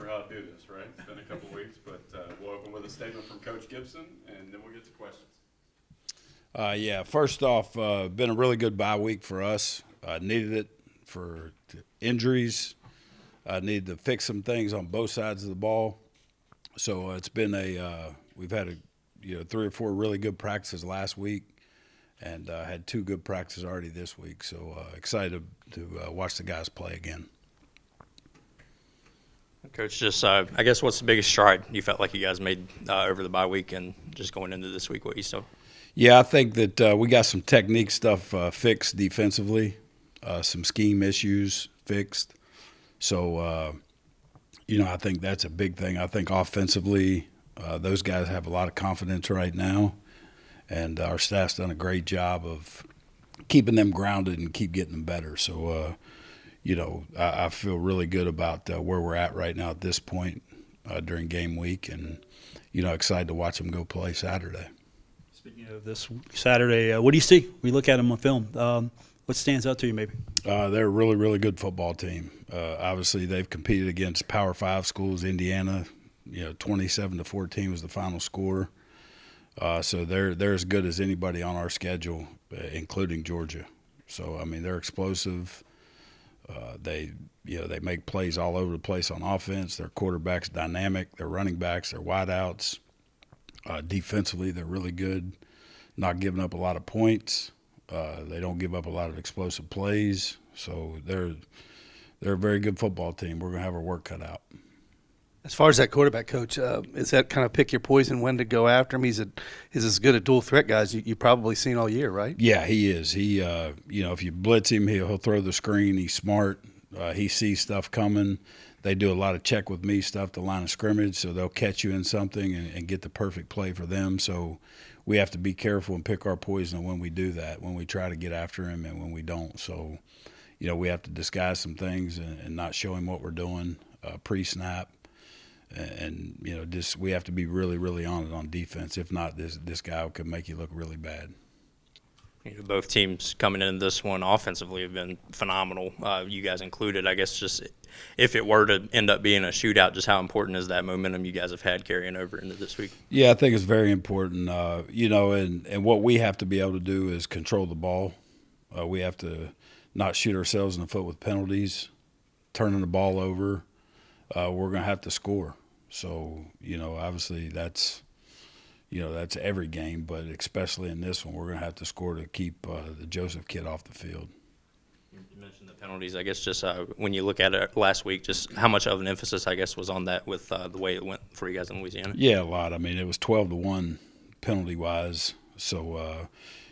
remember how to do this, right? It's been a couple weeks, but we'll open with a statement from Coach Gibson, and then we'll get to questions. Yeah, first off, been a really good bye week for us. Needed it for injuries. Needed to fix some things on both sides of the ball. So it's been we've had 3 or 4 really good practices last week, and had 2 good practices already this week. So excited to watch the guys play again. Coach, just I guess what's the biggest stride you felt like you guys made over the bye week and just going into this week? What you saw? Yeah, I think that we got some technique stuff fixed defensively, some scheme issues fixed. So, I think that's a big thing. I think offensively, those guys have a lot of confidence right now, and our staff's done a great job of keeping them grounded and keep getting them better. So, I feel really good about where we're at right now at this point during game week, and, excited to watch them go play Saturday. Speaking of this Saturday, what do you see? We look at them on film. What stands out to you maybe? They're a really, really good football team. Obviously, they've competed against Power 5 schools. Indiana, 27-14 was the final score. So they're as good as anybody on our schedule, including Georgia. So, they're explosive. They make plays all over the place on offense. Their quarterback's dynamic. Their running backs, their wideouts. Defensively, they're really good, not giving up a lot of points. They don't give up a lot of explosive plays. So they're a very good football team. We're going to have our work cut out. As far as that quarterback, Coach, is that kind of pick your poison when to go after him? He's as good a dual threat guy as you've probably seen all year, right? Yeah, he is. He, if you blitz him, he'll throw the screen. He's smart. He sees stuff coming. They do a lot of check with me stuff, the line of scrimmage, so they'll catch you in something and get the perfect play for them. So we have to be careful and pick our poison when we do that, when we try to get after him and when we don't. So, we have to disguise some things and not show him what we're doing pre-snap. And just we have to be really, really on it on defense. If not, this guy could make you look really bad. Both teams coming in this one offensively have been phenomenal, you guys included. I guess just if it were to end up being a shootout, just how important is that momentum you guys have had carrying over into this week? Yeah, I think it's very important. And what we have to be able to do is control the ball. We have to not shoot ourselves in the foot with penalties, turning the ball over. We're going to have to score. So, obviously that's every game, but especially in this one, we're going to have to score to keep the Joseph kid off the field. You mentioned the penalties. I guess just when you look at it last week, just how much of an emphasis, I guess, was on that with the way it went for you guys in Louisiana? Yeah, a lot. It was 12-1 penalty-wise. So,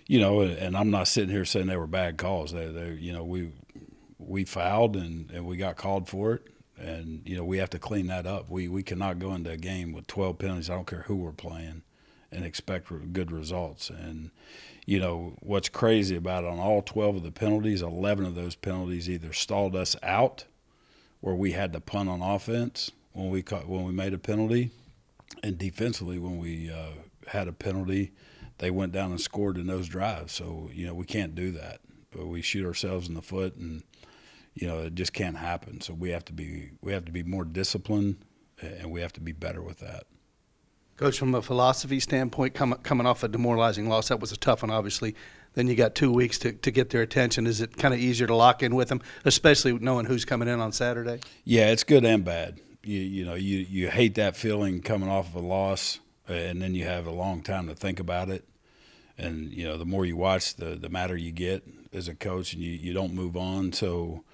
and I'm not sitting here saying they were bad calls. We fouled and we got called for it. And, we have to clean that up. We cannot go into a game with 12 penalties. I don't care who we're playing, and expect good results. And, what's crazy about it, on all 12 of the penalties, 11 of those penalties either stalled us out where we had to punt on offense when we made a penalty, and defensively when we had a penalty, they went down and scored in those drives. So, we can't do that. But we shoot ourselves in the foot, and it just can't happen. So we have to be more disciplined, and we have to be better with that. Coach, from a philosophy standpoint, coming off a demoralizing loss, that was a tough one, obviously. Then you got 2 weeks to get their attention. Is it kind of easier to lock in with them, especially knowing who's coming in on Saturday? Yeah, it's good and bad. You hate that feeling coming off of a loss, and then you have a long time to think about it. And, the more you watch, the madder you get as a coach, and you don't move on. So,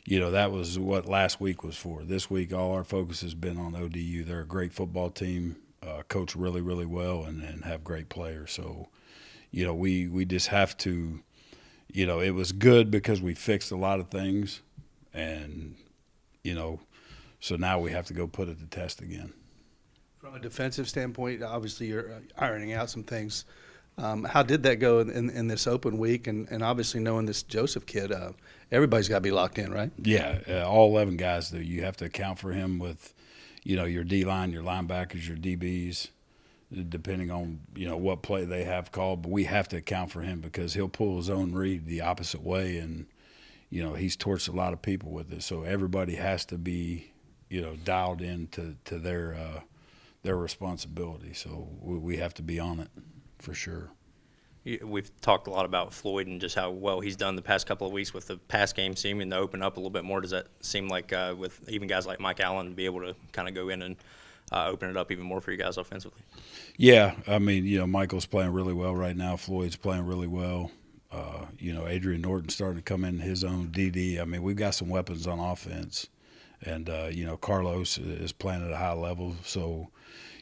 that was what last week was for. This week, all our focus has been on ODU. They're a great football team, coach really, really well, and have great players. So, we just have to, it was good because we fixed a lot of things. And, so now we have to go put it to test again. From a defensive standpoint, obviously you're ironing out some things. How did that go in this open week? And obviously knowing this Joseph kid, everybody's got to be locked in, right? Yeah, all 11 guys do. You have to account for him with, your D-line, your linebackers, your DBs, depending on, what play they have called. But we have to account for him because he'll pull his own read the opposite way, and, he's torched a lot of people with it. So everybody has to be dialed in to their responsibility. So we have to be on it for sure. We've talked a lot about Floyd and just how well he's done the past couple of weeks with the pass game seeming to open up a little bit more. Does that seem like with even guys like Mike Allen to be able to kind of go in and open it up even more for you guys offensively? Yeah, I mean, Michael's playing really well right now. Floyd's playing really well. Adrian Norton's starting to come in his own DD. I mean, we've got some weapons on offense. And, Carlos is playing at a high level. So,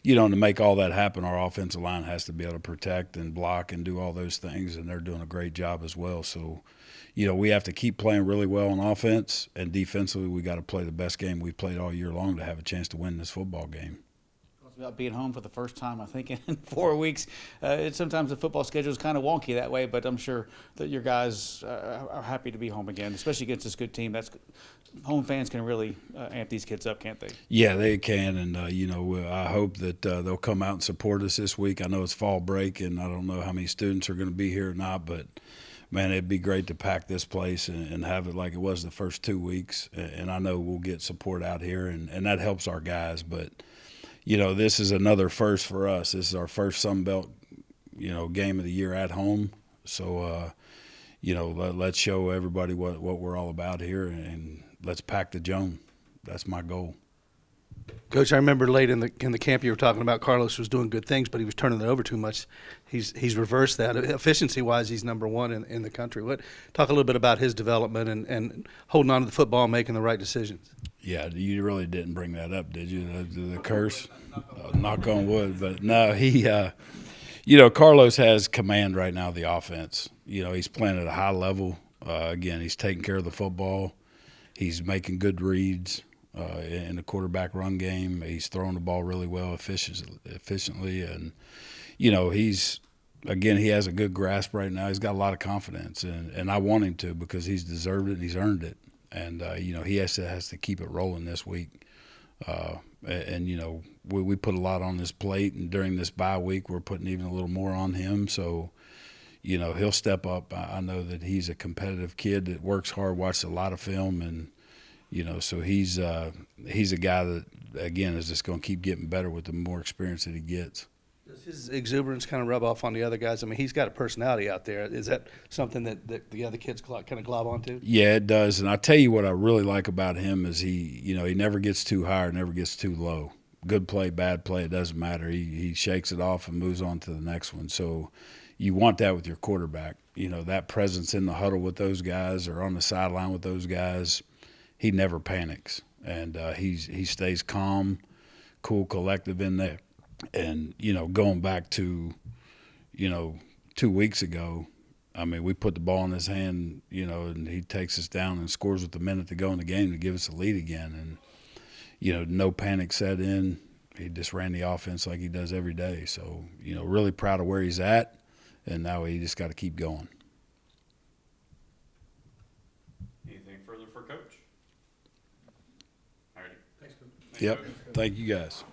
to make all that happen, our offensive line has to be able to protect and block and do all those things, and they're doing a great job as well. So, we have to keep playing really well on offense, and defensively we got to play the best game we've played all year long to have a chance to win this football game. It's about being home for the first time, I think, in 4 weeks. Sometimes the football schedule is kind of wonky that way, but I'm sure that your guys are happy to be home again, especially against this good team. Home fans can really amp these kids up, can't they? Yeah, they can, and I hope that they'll come out and support us this week. I know it's fall break, and I don't know how many students are going to be here or not, but man, it'd be great to pack this place and have it like it was the first 2 weeks. And I know we'll get support out here, and that helps our guys. But this is another first for us. This is our first Sun Belt, game of the year at home. So, let's show everybody what we're all about here, and let's pack the Joan. That's my goal. Coach, I remember late in the camp you were talking about Carlos was doing good things, but he was turning it over too much. He's reversed that. Efficiency-wise, he's number one in the country. Talk a little bit about his development and holding on to the football and making the right decisions. Yeah, you really didn't bring that up, did you? The curse? Knock on wood. But no, he Carlos has command right now of the offense. He's playing at a high level. Again, he's taking care of the football. He's making good reads in the quarterback run game. He's throwing the ball really well, efficiently, and he has a good grasp right now. He's got a lot of confidence, and I want him to because he's deserved it and he's earned it. And he has to keep it rolling this week. We put a lot on his plate, and during this bye week, we're putting even a little more on him. So, he'll step up. I know that he's a competitive kid that works hard, watches a lot of film, and so he's a guy that again is just going to keep getting better with the more experience that he gets. Does his exuberance kind of rub off on the other guys? I mean, he's got a personality out there. Is that something that the other kids kind of glob onto? Yeah, it does. And I tell you what I really like about him is he never gets too high or never gets too low. Good play, bad play, it doesn't matter. He shakes it off and moves on to the next one. So you want that with your quarterback. That presence in the huddle with those guys or on the sideline with those guys. He never panics, and he stays calm, cool, collective in there. And, going back to, 2 weeks ago, I mean, we put the ball in his hand, and he takes us down and scores with a minute to go in the game to give us a lead again. And, no panic set in. He just ran the offense like he does every day. So, really proud of where he's at, and now he just got to keep going. Anything further for Coach? All righty. Yep. Thank you, guys.